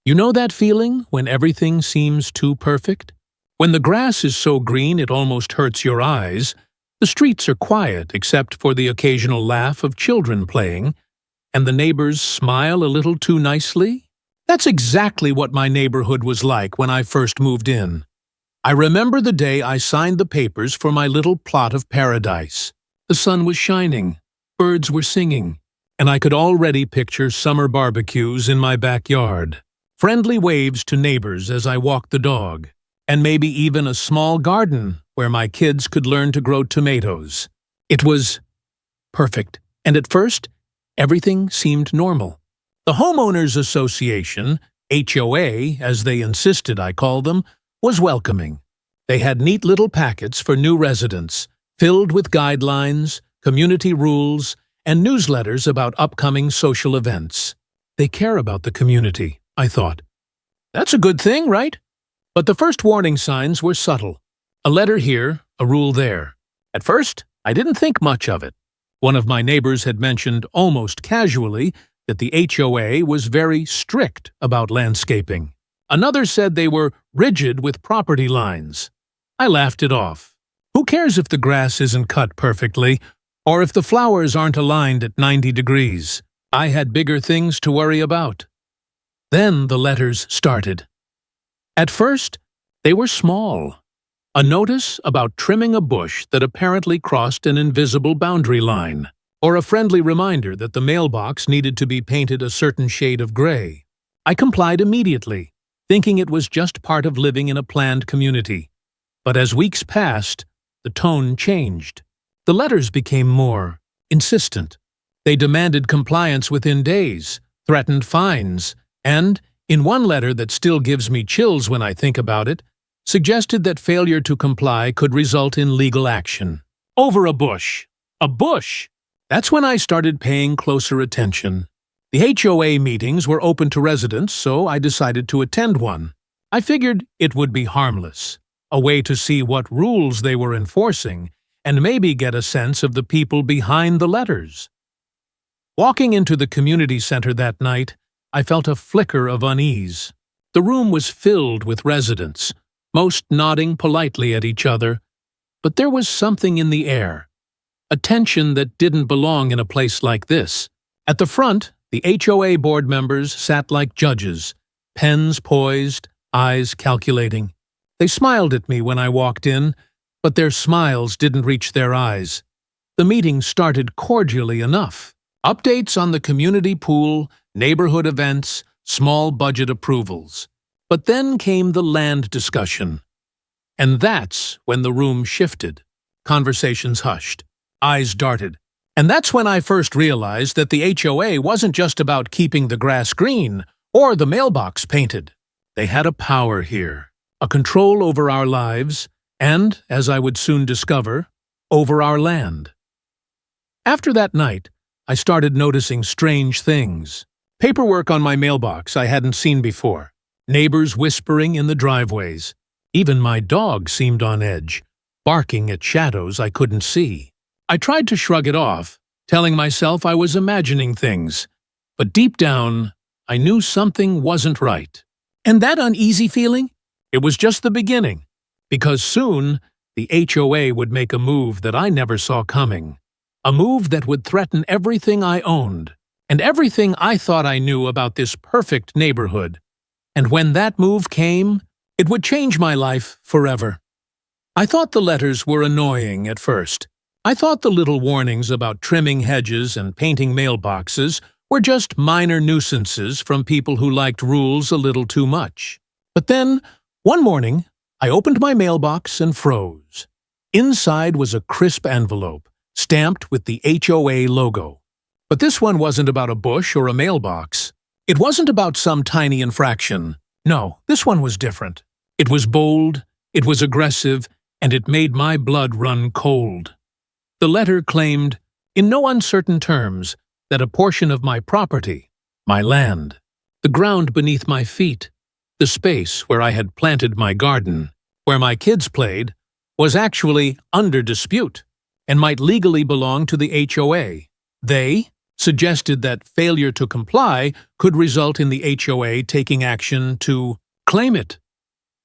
You know that feeling when everything seems too perfect? When the grass is so green it almost hurts your eyes, the streets are quiet except for the occasional laugh of children playing, and the neighbors smile a little too nicely? That's exactly what my neighborhood was like when I first moved in. I remember the day I signed the papers for my little plot of paradise. The sun was shining, birds were singing, and I could already picture summer barbecues in my backyard. Friendly waves to neighbors as I walked the dog, and maybe even a small garden where my kids could learn to grow tomatoes. It was perfect, and at first, everything seemed normal. The Homeowners Association, HOA as they insisted I call them, was welcoming. They had neat little packets for new residents, filled with guidelines, community rules, and newsletters about upcoming social events. They care about the community, I thought. That's a good thing, right? But the first warning signs were subtle. A letter here, a rule there. At first, I didn't think much of it. One of my neighbors had mentioned almost casually that the HOA was very strict about landscaping. Another said they were rigid with property lines. I laughed it off. Who cares if the grass isn't cut perfectly, or if the flowers aren't aligned at 90 degrees? I had bigger things to worry about. Then the letters started. At first, they were small. A notice about trimming a bush that apparently crossed an invisible boundary line, or a friendly reminder that the mailbox needed to be painted a certain shade of gray. I complied immediately, thinking it was just part of living in a planned community. But as weeks passed, the tone changed. The letters became more insistent. They demanded compliance within days, threatened fines, and, in one letter that still gives me chills when I think about it, suggested that failure to comply could result in legal action. Over a bush. A bush! That's when I started paying closer attention. The HOA meetings were open to residents, so I decided to attend one. I figured it would be harmless, a way to see what rules they were enforcing, and maybe get a sense of the people behind the letters. Walking into the community center that night, I felt a flicker of unease. The room was filled with residents, most nodding politely at each other, but there was something in the air, a tension that didn't belong in a place like this. At the front, the HOA board members sat like judges, pens poised, eyes calculating. They smiled at me when I walked in, but their smiles didn't reach their eyes. The meeting started cordially enough. Updates on the community pool, neighborhood events, small budget approvals. But then came the land discussion. And that's when the room shifted. Conversations hushed. Eyes darted. And that's when I first realized that the HOA wasn't just about keeping the grass green or the mailbox painted. They had a power here, a control over our lives, and, as I would soon discover, over our land. After that night, I started noticing strange things. Paperwork on my mailbox I hadn't seen before. Neighbors whispering in the driveways. Even my dog seemed on edge, barking at shadows I couldn't see. I tried to shrug it off, telling myself I was imagining things. But deep down, I knew something wasn't right. And that uneasy feeling? It was just the beginning. Because soon, the HOA would make a move that I never saw coming. A move that would threaten everything I owned, and everything I thought I knew about this perfect neighborhood. And when that move came, it would change my life forever. I thought the letters were annoying at first. I thought the little warnings about trimming hedges and painting mailboxes were just minor nuisances from people who liked rules a little too much. But then, one morning, I opened my mailbox and froze. Inside was a crisp envelope, stamped with the HOA logo. But this one wasn't about a bush or a mailbox. It wasn't about some tiny infraction. No, this one was different. It was bold, it was aggressive, and it made my blood run cold. The letter claimed, in no uncertain terms, that a portion of my property, my land, the ground beneath my feet, the space where I had planted my garden, where my kids played, was actually under dispute and might legally belong to the HOA. They, suggested that failure to comply could result in the HOA taking action to claim it.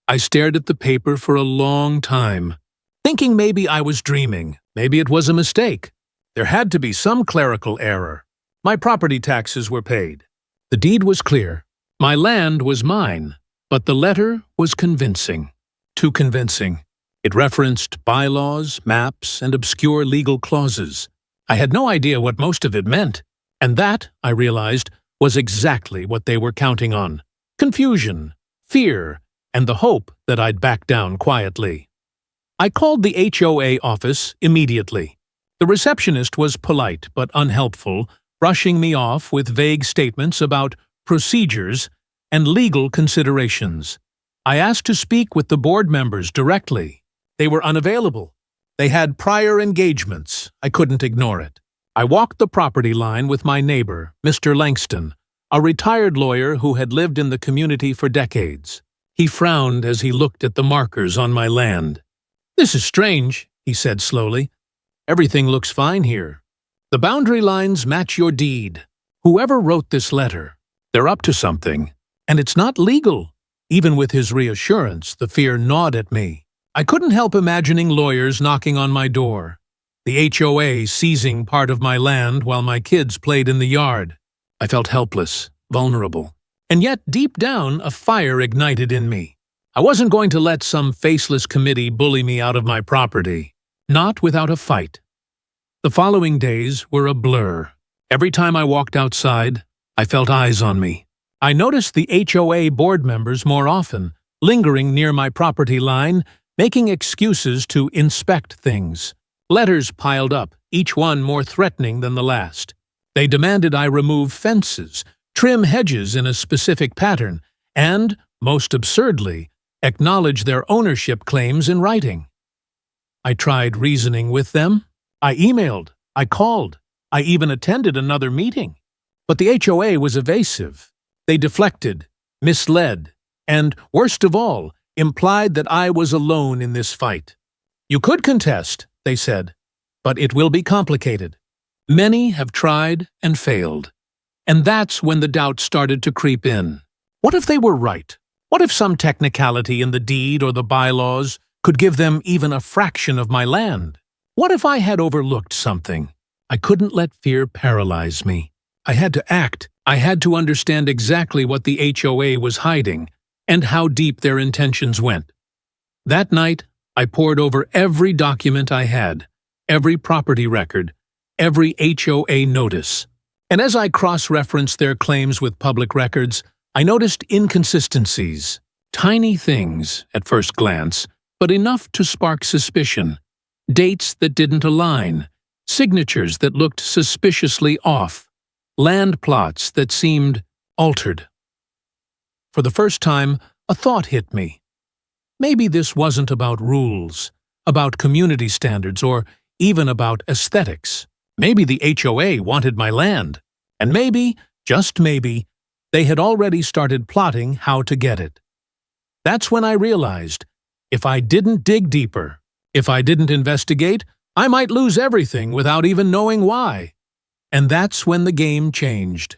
I stared at the paper for a long time, thinking maybe I was dreaming, maybe it was a mistake. There had to be some clerical error. My property taxes were paid. The deed was clear. My land was mine, but the letter was convincing. Too convincing. It referenced bylaws, maps, and obscure legal clauses. I had no idea what most of it meant, and that, I realized, was exactly what they were counting on. Confusion, fear, and the hope that I'd back down quietly. I called the HOA office immediately. The receptionist was polite but unhelpful, brushing me off with vague statements about procedures and legal considerations. I asked to speak with the board members directly. They were unavailable. They had prior engagements. I couldn't ignore it. I walked the property line with my neighbor, Mr. Langston, a retired lawyer who had lived in the community for decades. He frowned as he looked at the markers on my land. "This is strange," he said slowly. "Everything looks fine here. The boundary lines match your deed. Whoever wrote this letter, they're up to something. And it's not legal." Even with his reassurance, the fear gnawed at me. I couldn't help imagining lawyers knocking on my door, the HOA seizing part of my land while my kids played in the yard. I felt helpless, vulnerable. And yet, deep down, a fire ignited in me. I wasn't going to let some faceless committee bully me out of my property. Not without a fight. The following days were a blur. Every time I walked outside, I felt eyes on me. I noticed the HOA board members more often, lingering near my property line, making excuses to inspect things. Letters piled up, each one more threatening than the last. They demanded I remove fences, trim hedges in a specific pattern, and, most absurdly, acknowledge their ownership claims in writing. I tried reasoning with them. I emailed. I called. I even attended another meeting. But the HOA was evasive. They deflected, misled, and, worst of all, implied that I was alone in this fight. "You could contest," they said, "but it will be complicated. Many have tried and failed." And that's when the doubt started to creep in. What if they were right? What if some technicality in the deed or the bylaws could give them even a fraction of my land? What if I had overlooked something? I couldn't let fear paralyze me. I had to act. I had to understand exactly what the HOA was hiding and how deep their intentions went. That night, I pored over every document I had, every property record, every HOA notice. And as I cross-referenced their claims with public records, I noticed inconsistencies, tiny things at first glance, but enough to spark suspicion. Dates that didn't align, signatures that looked suspiciously off, land plots that seemed altered. For the first time, a thought hit me. Maybe this wasn't about rules, about community standards, or even about aesthetics. Maybe the HOA wanted my land, and maybe, just maybe, they had already started plotting how to get it. That's when I realized, if I didn't dig deeper, if I didn't investigate, I might lose everything without even knowing why. And that's when the game changed.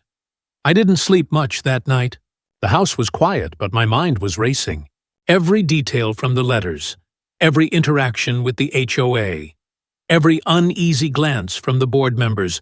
I didn't sleep much that night. The house was quiet, but my mind was racing. Every detail from the letters, every interaction with the HOA, every uneasy glance from the board members,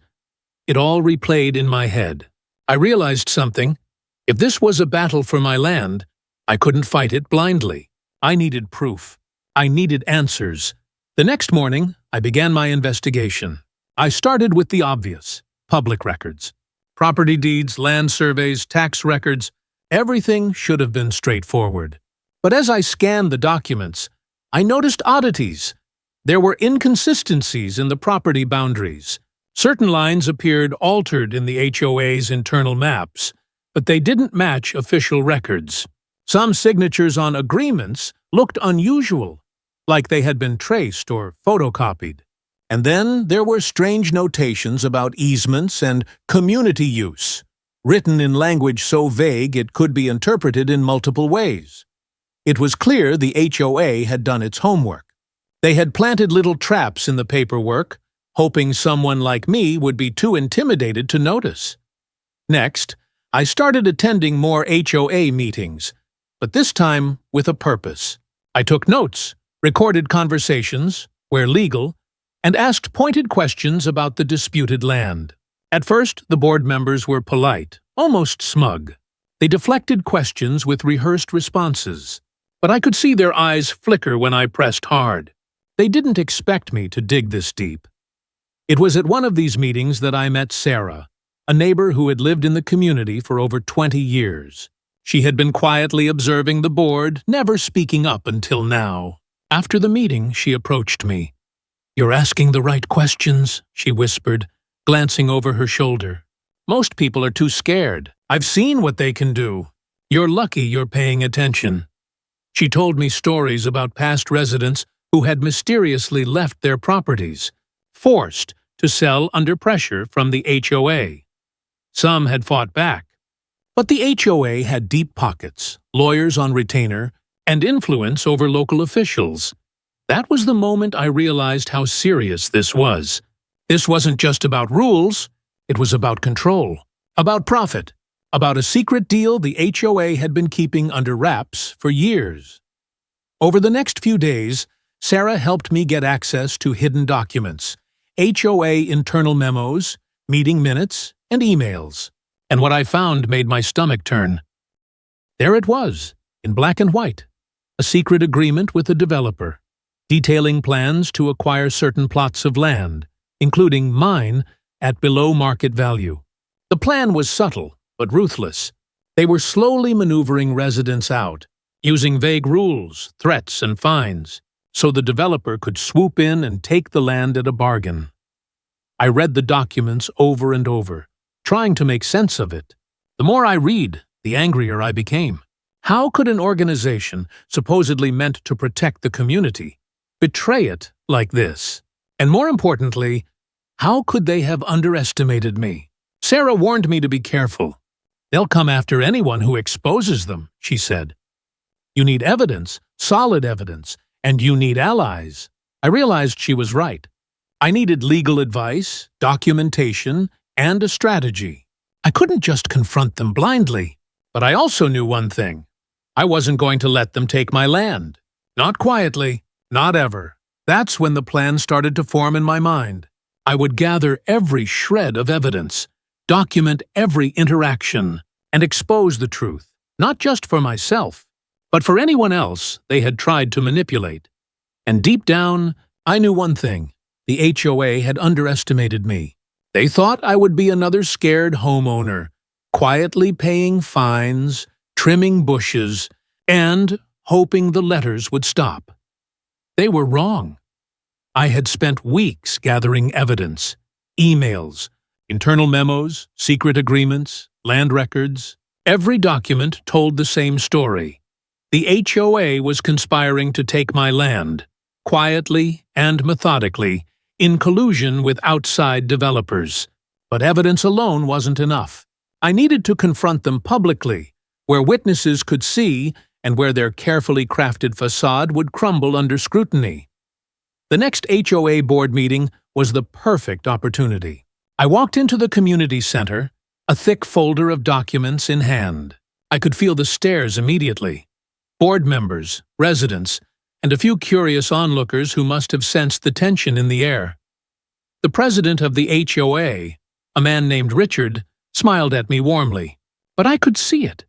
it all replayed in my head. I realized something. If this was a battle for my land, I couldn't fight it blindly. I needed proof. I needed answers. The next morning, I began my investigation. I started with the obvious: public records. Property deeds, land surveys, tax records, everything should have been straightforward. But as I scanned the documents, I noticed oddities. There were inconsistencies in the property boundaries. Certain lines appeared altered in the HOA's internal maps, but they didn't match official records. Some signatures on agreements looked unusual, like they had been traced or photocopied. And then there were strange notations about easements and community use, written in language so vague it could be interpreted in multiple ways. It was clear the HOA had done its homework. They had planted little traps in the paperwork, hoping someone like me would be too intimidated to notice. Next, I started attending more HOA meetings, but this time with a purpose. I took notes, recorded conversations, where legal, and asked pointed questions about the disputed land. At first, the board members were polite, almost smug. They deflected questions with rehearsed responses, but I could see their eyes flicker when I pressed hard. They didn't expect me to dig this deep. It was at one of these meetings that I met Sarah, a neighbor who had lived in the community for over 20 years. She had been quietly observing the board, never speaking up until now. After the meeting, she approached me. "You're asking the right questions," she whispered, glancing over her shoulder. "Most people are too scared. I've seen what they can do. You're lucky you're paying attention." She told me stories about past residents who had mysteriously left their properties, forced to sell under pressure from the HOA. Some had fought back, but the HOA had deep pockets, lawyers on retainer, and influence over local officials. That was the moment I realized how serious this was. This wasn't just about rules, it was about control, about profit, about a secret deal the HOA had been keeping under wraps for years. Over the next few days, Sarah helped me get access to hidden documents, HOA internal memos, meeting minutes, and emails. And what I found made my stomach turn. There it was, in black and white, a secret agreement with a developer, detailing plans to acquire certain plots of land, including mine, at below market value. The plan was subtle, but ruthless. They were slowly maneuvering residents out, using vague rules, threats, and fines, so the developer could swoop in and take the land at a bargain. I read the documents over and over, trying to make sense of it. The more I read, the angrier I became. How could an organization, supposedly meant to protect the community, betray it like this? And more importantly, how could they have underestimated me? Sarah warned me to be careful. "They'll come after anyone who exposes them," she said. "You need evidence, solid evidence, and you need allies." I realized she was right. I needed legal advice, documentation, and a strategy. I couldn't just confront them blindly. But I also knew one thing. I wasn't going to let them take my land. Not quietly, not ever. That's when the plan started to form in my mind. I would gather every shred of evidence, document every interaction, and expose the truth, not just for myself, but for anyone else they had tried to manipulate. And deep down, I knew one thing. The HOA had underestimated me. They thought I would be another scared homeowner, quietly paying fines, trimming bushes, and hoping the letters would stop. They were wrong. I had spent weeks gathering evidence, emails, internal memos, secret agreements, land records. Every document told the same story. The HOA was conspiring to take my land, quietly and methodically, in collusion with outside developers. But evidence alone wasn't enough. I needed to confront them publicly, where witnesses could see and where their carefully crafted facade would crumble under scrutiny. The next HOA board meeting was the perfect opportunity. I walked into the community center, a thick folder of documents in hand. I could feel the stares immediately. Board members, residents, and a few curious onlookers who must have sensed the tension in the air. The president of the HOA, a man named Richard, smiled at me warmly, but I could see it.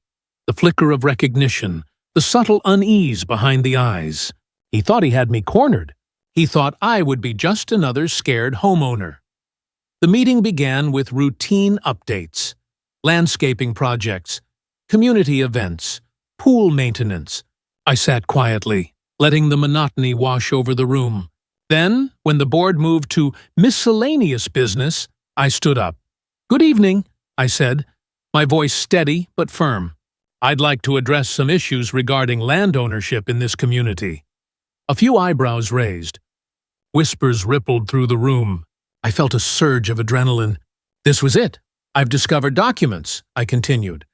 The flicker of recognition, the subtle unease behind the eyes. He thought he had me cornered. He thought I would be just another scared homeowner. The meeting began with routine updates, landscaping projects, community events, pool maintenance. I sat quietly, letting the monotony wash over the room. Then, when the board moved to miscellaneous business, I stood up. "Good evening," I said, my voice steady but firm. "I'd like to address some issues regarding land ownership in this community." A few eyebrows raised. Whispers rippled through the room. I felt a surge of adrenaline. "This was it. I've discovered documents," I continued,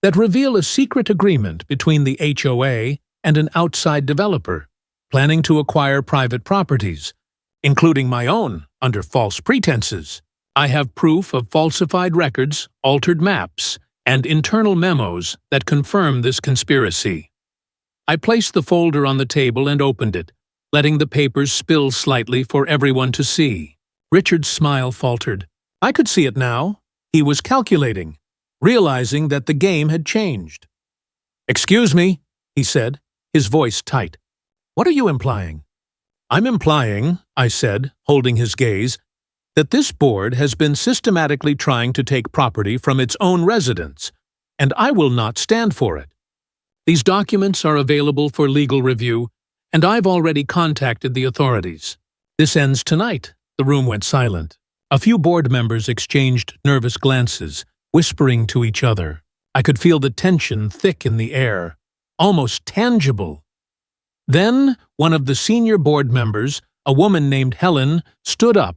"that reveal a secret agreement between the HOA and an outside developer, planning to acquire private properties, including my own, under false pretenses. I have proof of falsified records, altered maps, and internal memos that confirm this conspiracy. I placed the folder on the table and opened it, letting the papers spill slightly for everyone to see. Richard's smile faltered. I could see it now. He was calculating, realizing that the game had changed. "Excuse me," he said, his voice tight. "What are you implying?" "I'm implying," I said, holding his gaze, "that this board has been systematically trying to take property from its own residents, and I will not stand for it. These documents are available for legal review, and I've already contacted the authorities. This ends tonight." The room went silent. A few board members exchanged nervous glances, whispering to each other. I could feel the tension thick in the air, almost tangible. Then one of the senior board members, a woman named Helen, stood up.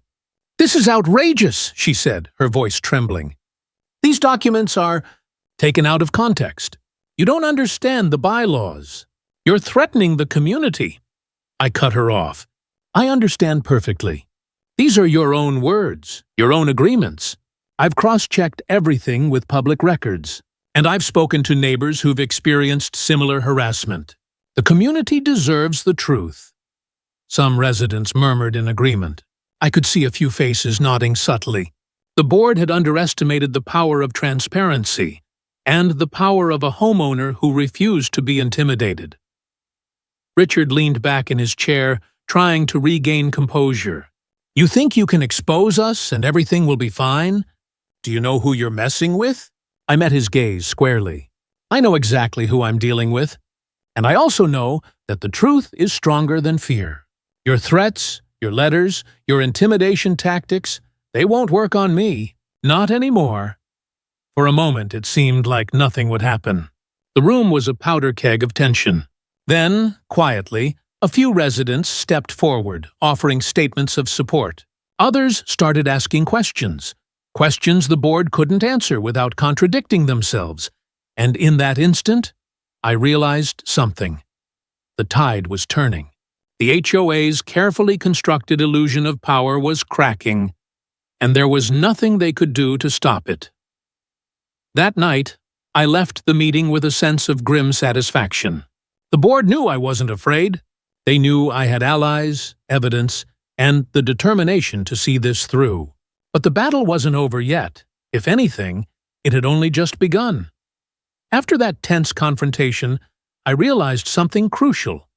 "This is outrageous," she said, her voice trembling. "These documents are taken out of context. You don't understand the bylaws. You're threatening the community." I cut her off. "I understand perfectly. These are your own words, your own agreements. I've cross-checked everything with public records, and I've spoken to neighbors who've experienced similar harassment. The community deserves the truth." Some residents murmured in agreement. I could see a few faces nodding subtly. The board had underestimated the power of transparency and the power of a homeowner who refused to be intimidated. Richard leaned back in his chair, trying to regain composure. "You think you can expose us and everything will be fine? Do you know who you're messing with?" I met his gaze squarely. "I know exactly who I'm dealing with, and I also know that the truth is stronger than fear. Your threats, your letters, your intimidation tactics, they won't work on me. Not anymore." For a moment it seemed like nothing would happen. The room was a powder keg of tension. Then, quietly, a few residents stepped forward, offering statements of support. Others started asking questions the board couldn't answer without contradicting themselves. And in that instant, I realized something. The tide was turning. The HOA's carefully constructed illusion of power was cracking, and there was nothing they could do to stop it. That night, I left the meeting with a sense of grim satisfaction. The board knew I wasn't afraid. They knew I had allies, evidence, and the determination to see this through. But the battle wasn't over yet. If anything, it had only just begun. After that tense confrontation, I realized something crucial.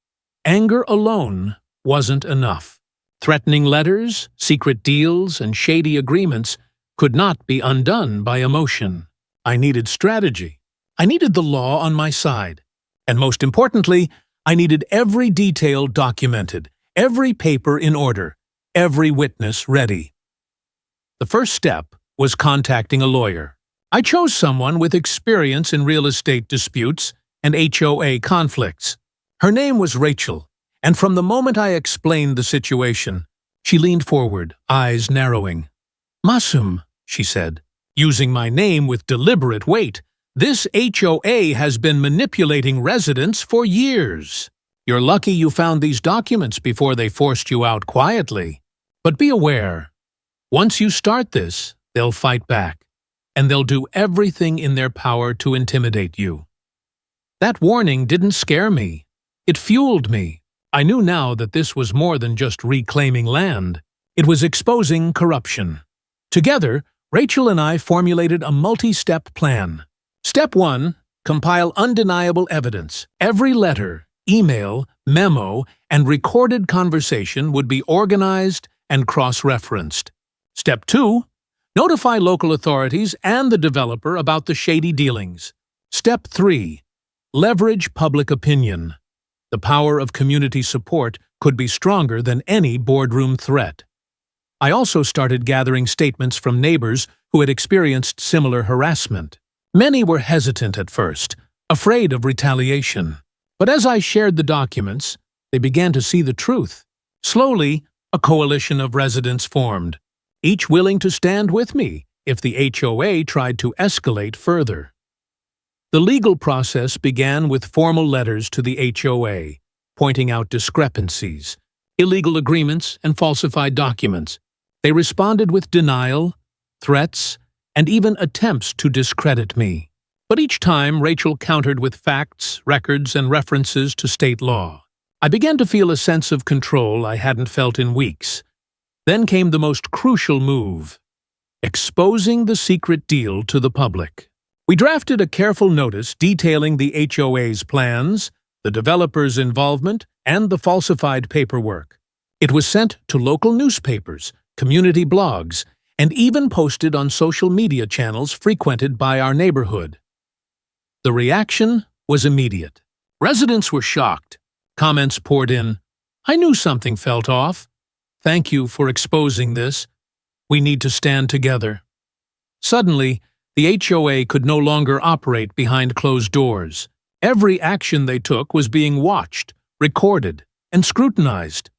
Anger alone wasn't enough. Threatening letters, secret deals, and shady agreements could not be undone by emotion. I needed strategy. I needed the law on my side. And most importantly, I needed every detail documented, every paper in order, every witness ready. The first step was contacting a lawyer. I chose someone with experience in real estate disputes and HOA conflicts. Her name was Rachel, and from the moment I explained the situation, she leaned forward, eyes narrowing. "Masum," she said, using my name with deliberate weight, "this HOA has been manipulating residents for years. You're lucky you found these documents before they forced you out quietly. But be aware, once you start this, they'll fight back, and they'll do everything in their power to intimidate you." That warning didn't scare me. It fueled me. I knew now that this was more than just reclaiming land. It was exposing corruption. Together, Rachel and I formulated a multi-step plan. Step 1, compile undeniable evidence. Every letter, email, memo, and recorded conversation would be organized and cross-referenced. Step 2, notify local authorities and the developer about the shady dealings. Step 3, leverage public opinion. The power of community support could be stronger than any boardroom threat. I also started gathering statements from neighbors who had experienced similar harassment. Many were hesitant at first, afraid of retaliation. But as I shared the documents, they began to see the truth. Slowly, a coalition of residents formed, each willing to stand with me if the HOA tried to escalate further. The legal process began with formal letters to the HOA, pointing out discrepancies, illegal agreements, and falsified documents. They responded with denial, threats, and even attempts to discredit me. But each time, Rachel countered with facts, records, and references to state law. I began to feel a sense of control I hadn't felt in weeks. Then came the most crucial move: exposing the secret deal to the public. We drafted a careful notice detailing the HOA's plans, the developer's involvement, and the falsified paperwork. It was sent to local newspapers, community blogs, and even posted on social media channels frequented by our neighborhood. The reaction was immediate. Residents were shocked. Comments poured in. "I knew something felt off. Thank you for exposing this. We need to stand together." Suddenly, the HOA could no longer operate behind closed doors. Every action they took was being watched, recorded, and scrutinized.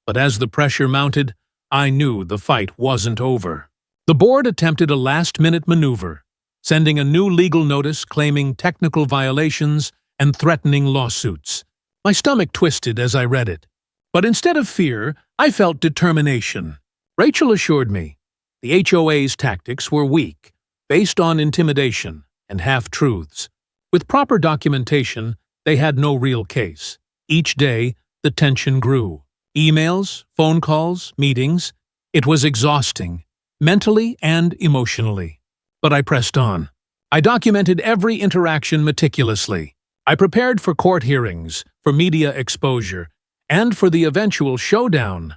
But as the pressure mounted, I knew the fight wasn't over. The board attempted a last-minute maneuver, sending a new legal notice claiming technical violations and threatening lawsuits. My stomach twisted as I read it. But instead of fear, I felt determination. Rachel assured me the HOA's tactics were weak, based on intimidation and half-truths. With proper documentation, they had no real case. Each day, the tension grew. Emails, phone calls, meetings. It was exhausting, mentally and emotionally. But I pressed on. I documented every interaction meticulously. I prepared for court hearings, for media exposure, and for the eventual showdown.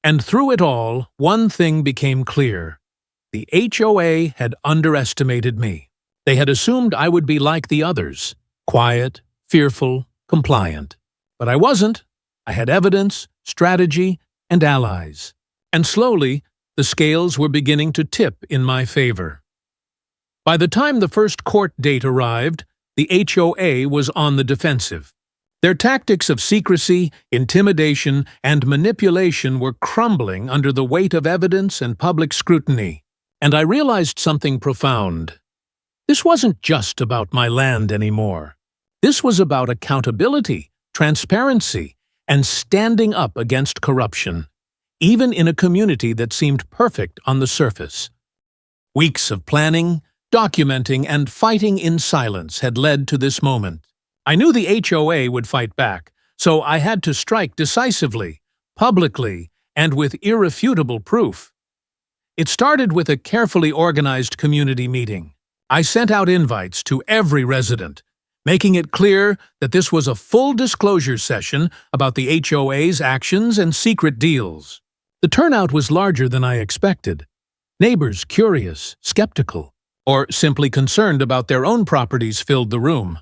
And through it all, one thing became clear. The HOA had underestimated me. They had assumed I would be like the others, quiet, fearful, compliant. But I wasn't. I had evidence, strategy, and allies. And slowly, the scales were beginning to tip in my favor. By the time the first court date arrived, the HOA was on the defensive. Their tactics of secrecy, intimidation, and manipulation were crumbling under the weight of evidence and public scrutiny. And I realized something profound. This wasn't just about my land anymore. This was about accountability, transparency, and standing up against corruption, even in a community that seemed perfect on the surface. Weeks of planning, documenting, and fighting in silence had led to this moment. I knew the HOA would fight back, so I had to strike decisively, publicly, and with irrefutable proof. It started with a carefully organized community meeting. I sent out invites to every resident, making it clear that this was a full disclosure session about the HOA's actions and secret deals. The turnout was larger than I expected. Neighbors curious, skeptical, or simply concerned about their own properties filled the room.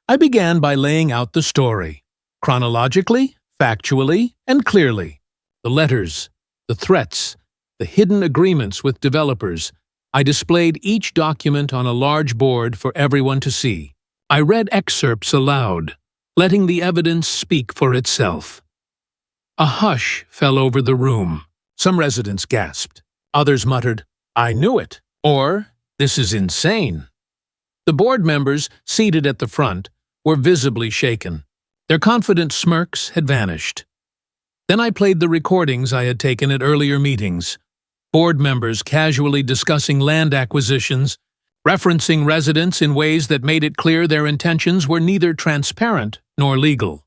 I began by laying out the story, chronologically, factually, and clearly. The letters, the threats, the hidden agreements with developers. I displayed each document on a large board for everyone to see. I read excerpts aloud, letting the evidence speak for itself. A hush fell over the room. Some residents gasped. Others muttered, "I knew it," or "This is insane." The board members, seated at the front, were visibly shaken. Their confident smirks had vanished. Then I played the recordings I had taken at earlier meetings. Board members casually discussing land acquisitions, referencing residents in ways that made it clear their intentions were neither transparent nor legal.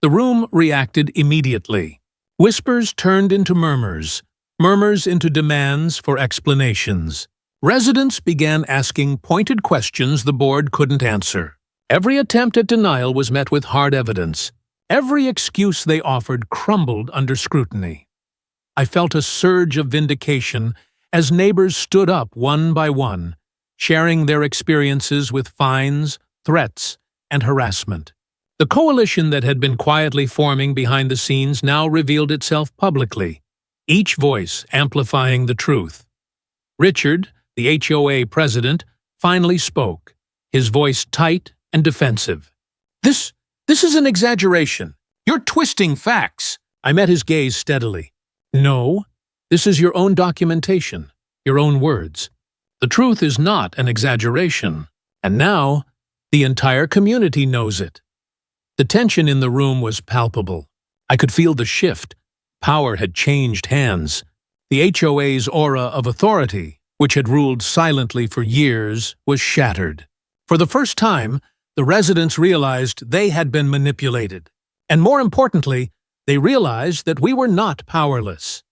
The room reacted immediately. Whispers turned into murmurs, murmurs into demands for explanations. Residents began asking pointed questions the board couldn't answer. Every attempt at denial was met with hard evidence. Every excuse they offered crumbled under scrutiny. I felt a surge of vindication as neighbors stood up one by one, sharing their experiences with fines, threats, and harassment. The coalition that had been quietly forming behind the scenes now revealed itself publicly, each voice amplifying the truth. Richard, the HOA president, finally spoke, his voice tight and defensive. This is an exaggeration. You're twisting facts." I met his gaze steadily. "No, this is your own documentation, your own words. The truth is not an exaggeration. And now, the entire community knows it." The tension in the room was palpable. I could feel the shift. Power had changed hands. The HOA's aura of authority, which had ruled silently for years, was shattered. For the first time, the residents realized they had been manipulated. And more importantly, they realized that we were not powerless.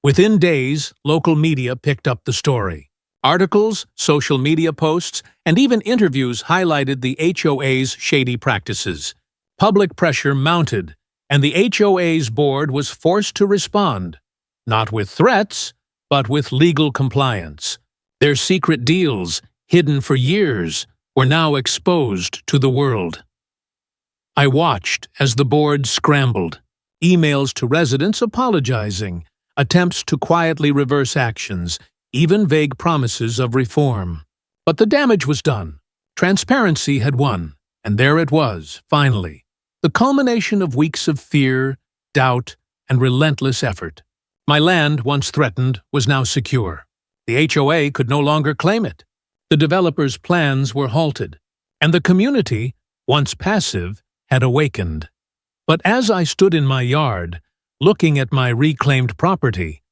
Within days, local media picked up the story. Articles, social media posts, and even interviews highlighted the HOA's shady practices. Public pressure mounted, and the HOA's board was forced to respond, not with threats, but with legal compliance. Their secret deals, hidden for years, were now exposed to the world. I watched as the board scrambled, emails to residents apologizing, attempts to quietly reverse actions, even vague promises of reform. But the damage was done. Transparency had won, and there it was, finally, the culmination of weeks of fear, doubt, and relentless effort. My land, once threatened, was now secure. The HOA could no longer claim it. The developers' plans were halted, and the community, once passive, had awakened. But as I stood in my yard, looking at my reclaimed property,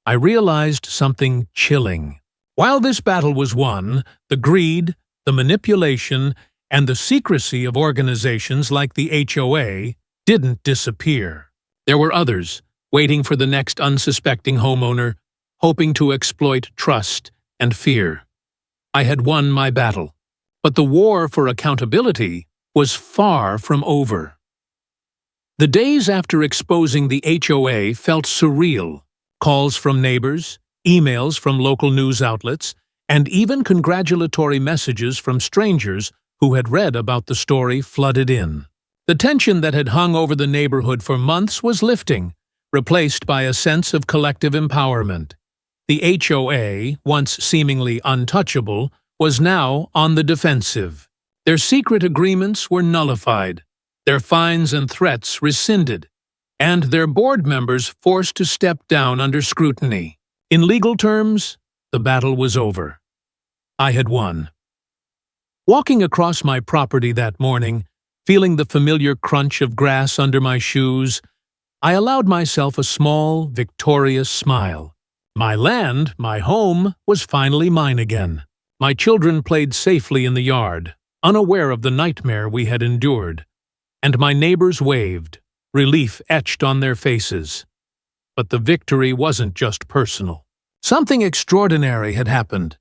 I realized something chilling. While this battle was won, the greed, the manipulation, and the secrecy of organizations like the HOA didn't disappear. There were others, waiting for the next unsuspecting homeowner, hoping to exploit trust and fear. I had won my battle, but the war for accountability was far from over. The days after exposing the HOA felt surreal. Calls from neighbors, emails from local news outlets, and even congratulatory messages from strangers who had read about the story flooded in. The tension that had hung over the neighborhood for months was lifting, replaced by a sense of collective empowerment. The HOA, once seemingly untouchable, was now on the defensive. Their secret agreements were nullified, their fines and threats rescinded, and their board members forced to step down under scrutiny. In legal terms, the battle was over. I had won. Walking across my property that morning, feeling the familiar crunch of grass under my shoes, I allowed myself a small, victorious smile. My land, my home, was finally mine again. My children played safely in the yard, unaware of the nightmare we had endured, and my neighbors waved, relief etched on their faces. But the victory wasn't just personal. Something extraordinary had happened.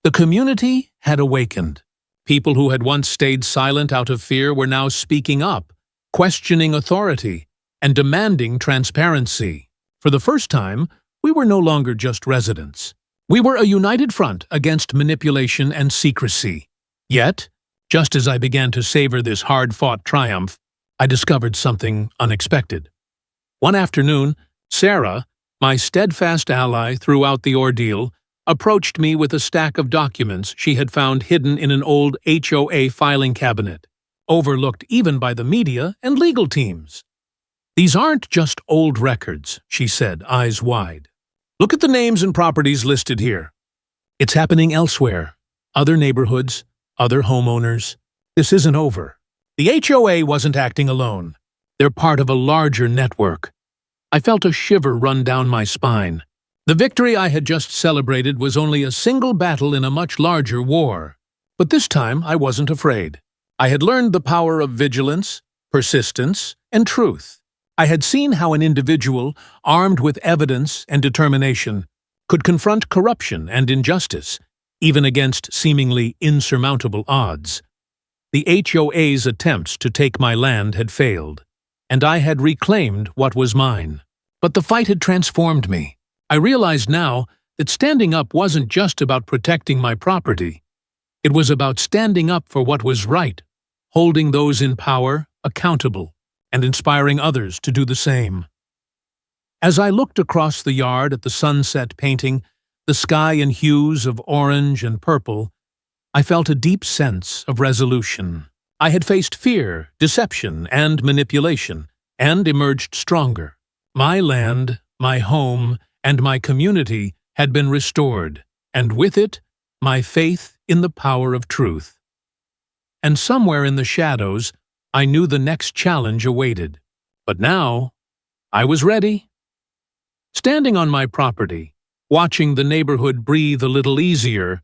The community had awakened. People who had once stayed silent out of fear were now speaking up, questioning authority, and demanding transparency. For the first time, we were no longer just residents. We were a united front against manipulation and secrecy. Yet, just as I began to savor this hard-fought triumph, I discovered something unexpected. One afternoon, Sarah, my steadfast ally throughout the ordeal, approached me with a stack of documents she had found hidden in an old HOA filing cabinet, overlooked even by the media and legal teams. "These aren't just old records," she said, eyes wide. "Look at the names and properties listed here. It's happening elsewhere. Other neighborhoods, other homeowners. This isn't over." The HOA wasn't acting alone. They're part of a larger network. I felt a shiver run down my spine. The victory I had just celebrated was only a single battle in a much larger war. But this time I wasn't afraid. I had learned the power of vigilance, persistence, and truth. I had seen how an individual, armed with evidence and determination, could confront corruption and injustice, even against seemingly insurmountable odds. The HOA's attempts to take my land had failed, and I had reclaimed what was mine. But the fight had transformed me. I realized now that standing up wasn't just about protecting my property. It was about standing up for what was right, holding those in power accountable, and inspiring others to do the same. As I looked across the yard at the sunset painting, the sky in hues of orange and purple, I felt a deep sense of resolution. I had faced fear, deception, and manipulation, and emerged stronger. My land, my home, and my community had been restored, and with it, my faith in the power of truth. And somewhere in the shadows, I knew the next challenge awaited. But now, I was ready. Standing on my property, watching the neighborhood breathe a little easier,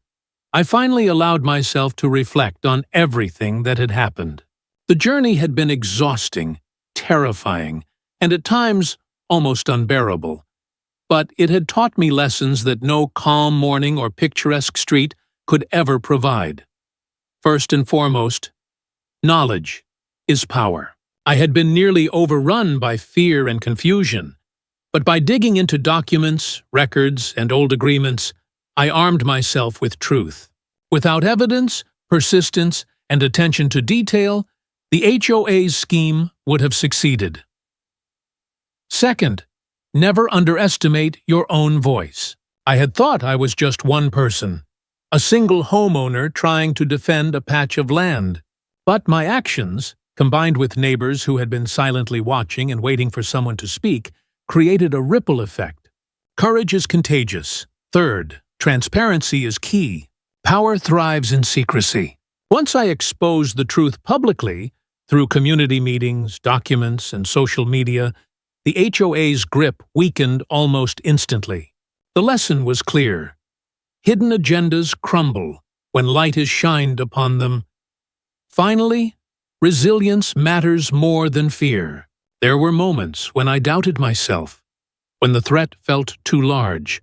I finally allowed myself to reflect on everything that had happened. The journey had been exhausting, terrifying, and at times almost unbearable. But it had taught me lessons that no calm morning or picturesque street could ever provide. First and foremost, knowledge is power. I had been nearly overrun by fear and confusion, but by digging into documents, records, and old agreements, I armed myself with truth. Without evidence, persistence, and attention to detail, the HOA's scheme would have succeeded. Second, never underestimate your own voice. I had thought I was just one person, a single homeowner trying to defend a patch of land. But my actions, combined with neighbors who had been silently watching and waiting for someone to speak, created a ripple effect. Courage is contagious. Third, transparency is key. Power thrives in secrecy. Once I exposed the truth publicly, through community meetings, documents, and social media, the HOA's grip weakened almost instantly. The lesson was clear. Hidden agendas crumble when light is shined upon them. Finally, resilience matters more than fear. There were moments when I doubted myself, when the threat felt too large,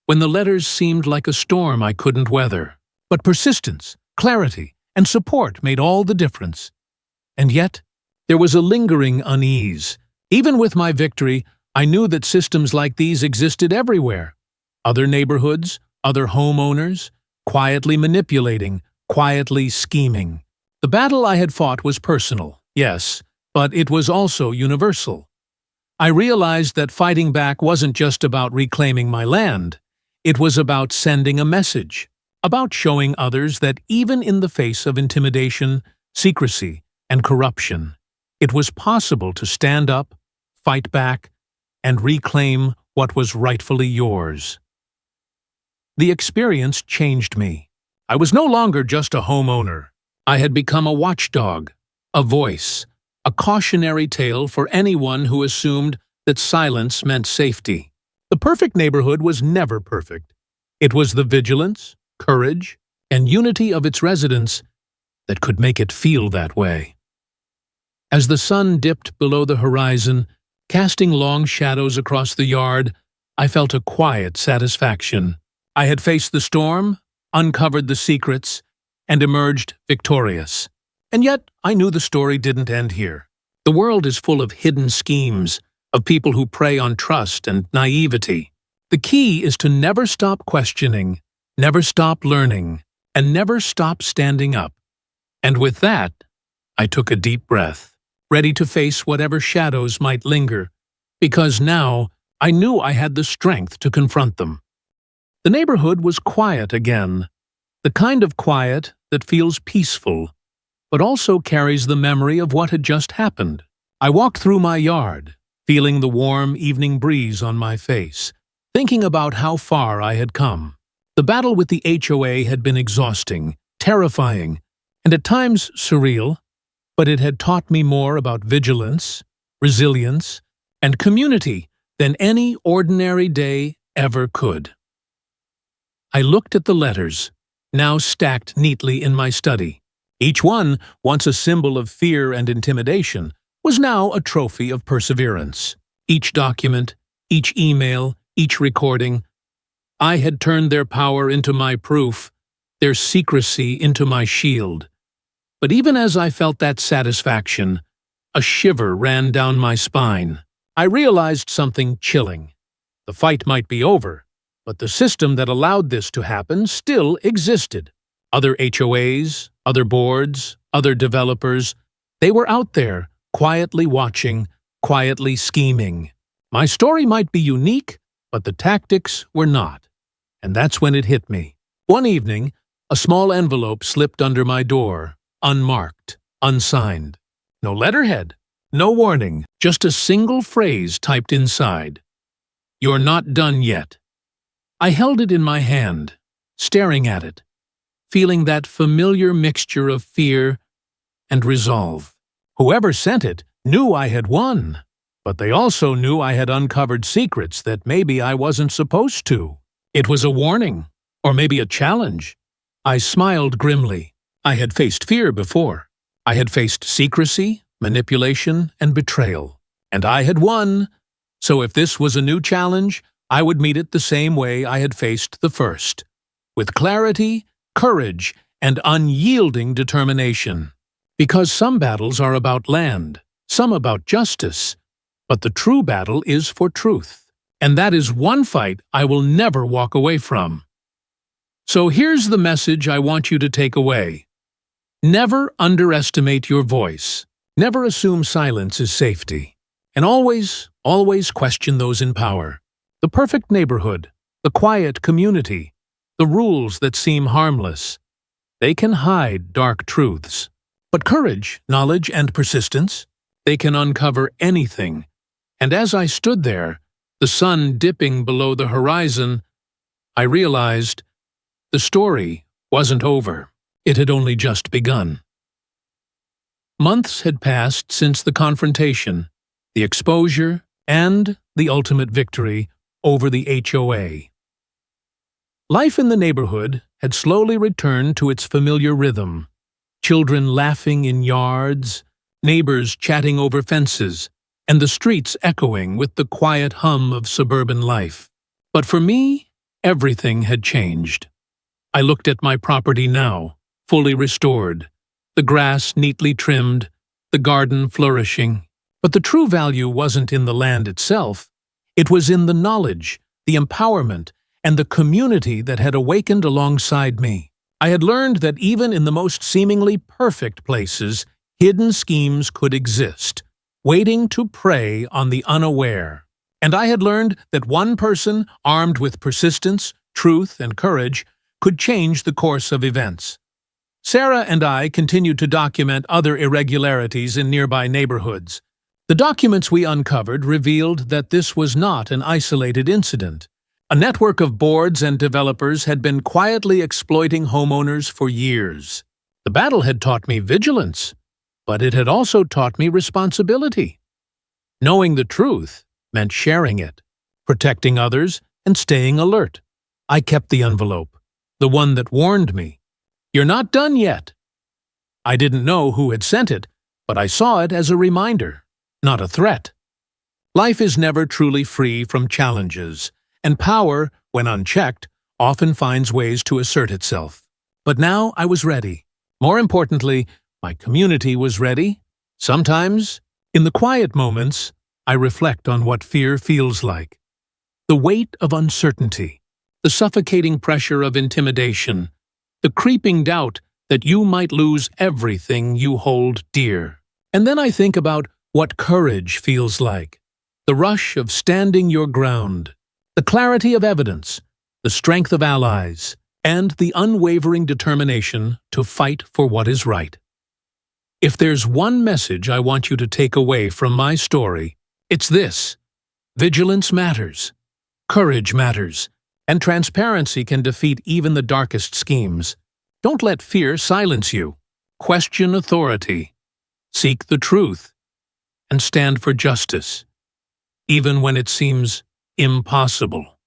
when the letters seemed like a storm I couldn't weather. But persistence, clarity, and support made all the difference. And yet, there was a lingering unease. Even with my victory, I knew that systems like these existed everywhere. Other neighborhoods, other homeowners, quietly manipulating, quietly scheming. The battle I had fought was personal, yes, but it was also universal. I realized that fighting back wasn't just about reclaiming my land. It was about sending a message, about showing others that even in the face of intimidation, secrecy, and corruption, it was possible to stand up, fight back, and reclaim what was rightfully yours. The experience changed me. I was no longer just a homeowner. I had become a watchdog, a voice, a cautionary tale for anyone who assumed that silence meant safety. The perfect neighborhood was never perfect. It was the vigilance, courage, and unity of its residents that could make it feel that way. As the sun dipped below the horizon, casting long shadows across the yard, I felt a quiet satisfaction. I had faced the storm, uncovered the secrets, and emerged victorious. And yet, I knew the story didn't end here. The world is full of hidden schemes, of people who prey on trust and naivety. The key is to never stop questioning, never stop learning, and never stop standing up. And with that, I took a deep breath, ready to face whatever shadows might linger, because now I knew I had the strength to confront them. The neighborhood was quiet again, the kind of quiet that feels peaceful, but also carries the memory of what had just happened. I walked through my yard, feeling the warm evening breeze on my face, thinking about how far I had come. The battle with the HOA had been exhausting, terrifying, and at times surreal, but it had taught me more about vigilance, resilience, and community than any ordinary day ever could. I looked at the letters, now stacked neatly in my study. Each one, once a symbol of fear and intimidation, was now a trophy of perseverance. Each document, each email, each recording, I had turned their power into my proof, their secrecy into my shield. But even as I felt that satisfaction, a shiver ran down my spine. I realized something chilling. The fight might be over, but the system that allowed this to happen still existed. Other HOAs, other boards, other developers, they were out there, quietly watching, quietly scheming. My story might be unique, but the tactics were not. And that's when it hit me. One evening, a small envelope slipped under my door, unmarked, unsigned. No letterhead, no warning, just a single phrase typed inside. "You're not done yet." I held it in my hand, staring at it, feeling that familiar mixture of fear and resolve. Whoever sent it knew I had won, but they also knew I had uncovered secrets that maybe I wasn't supposed to. It was a warning, or maybe a challenge. I smiled grimly. I had faced fear before. I had faced secrecy, manipulation, and betrayal. And I had won. So if this was a new challenge, I would meet it the same way I had faced the first. With clarity, courage, and unyielding determination. Because some battles are about land, some about justice, but the true battle is for truth. And that is one fight I will never walk away from. So here's the message I want you to take away. Never underestimate your voice. Never assume silence is safety. And always question those in power. The perfect neighborhood, the quiet community, the rules that seem harmless. They can hide dark truths. But courage, knowledge, and persistence, they can uncover anything. And as I stood there, the sun dipping below the horizon, I realized the story wasn't over. It had only just begun. Months had passed since the confrontation, the exposure, and the ultimate victory over the HOA. Life in the neighborhood had slowly returned to its familiar rhythm. Children laughing in yards, neighbors chatting over fences, and the streets echoing with the quiet hum of suburban life. But for me, everything had changed. I looked at my property now, fully restored, the grass neatly trimmed, the garden flourishing. But the true value wasn't in the land itself. It was in the knowledge, the empowerment, and the community that had awakened alongside me. I had learned that even in the most seemingly perfect places, hidden schemes could exist, waiting to prey on the unaware. And I had learned that one person, armed with persistence, truth, and courage, could change the course of events. Sarah and I continued to document other irregularities in nearby neighborhoods. The documents we uncovered revealed that this was not an isolated incident. A network of boards and developers had been quietly exploiting homeowners for years. The battle had taught me vigilance, but it had also taught me responsibility. Knowing the truth meant sharing it, protecting others, and staying alert. I kept the envelope, the one that warned me, "You're not done yet." I didn't know who had sent it, but I saw it as a reminder, not a threat. Life is never truly free from challenges, and power, when unchecked, often finds ways to assert itself. But now I was ready. More importantly, my community was ready. Sometimes, in the quiet moments, I reflect on what fear feels like. The weight of uncertainty, the suffocating pressure of intimidation, the creeping doubt that you might lose everything you hold dear. And then I think about what courage feels like. The rush of standing your ground, the clarity of evidence, the strength of allies, and the unwavering determination to fight for what is right. If there's one message I want you to take away from my story, it's this: vigilance matters, courage matters, and transparency can defeat even the darkest schemes. Don't let fear silence you. Question authority, seek the truth, and stand for justice, even when it seems impossible.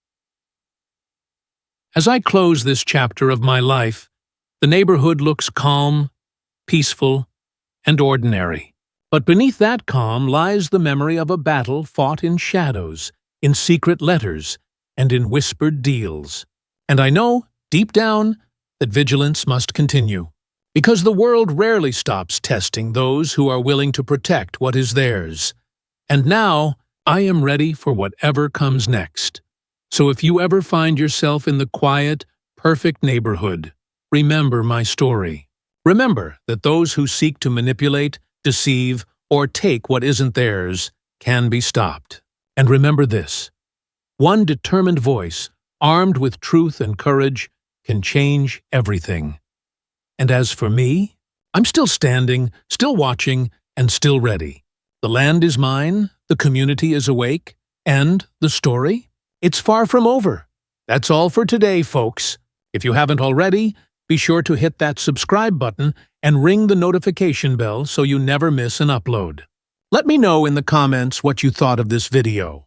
As I close this chapter of my life, the neighborhood looks calm, peaceful, and ordinary. But beneath that calm lies the memory of a battle fought in shadows, in secret letters, and in whispered deals. And I know, deep down, that vigilance must continue, because the world rarely stops testing those who are willing to protect what is theirs. And now, I am ready for whatever comes next. So if you ever find yourself in the quiet, perfect neighborhood, remember my story. Remember that those who seek to manipulate, deceive, or take what isn't theirs can be stopped. And remember this: one determined voice, armed with truth and courage, can change everything. And as for me, I'm still standing, still watching, and still ready. The land is mine, the community is awake, and the story? It's far from over. That's all for today, folks. If you haven't already, be sure to hit that subscribe button and ring the notification bell so you never miss an upload. Let me know in the comments what you thought of this video.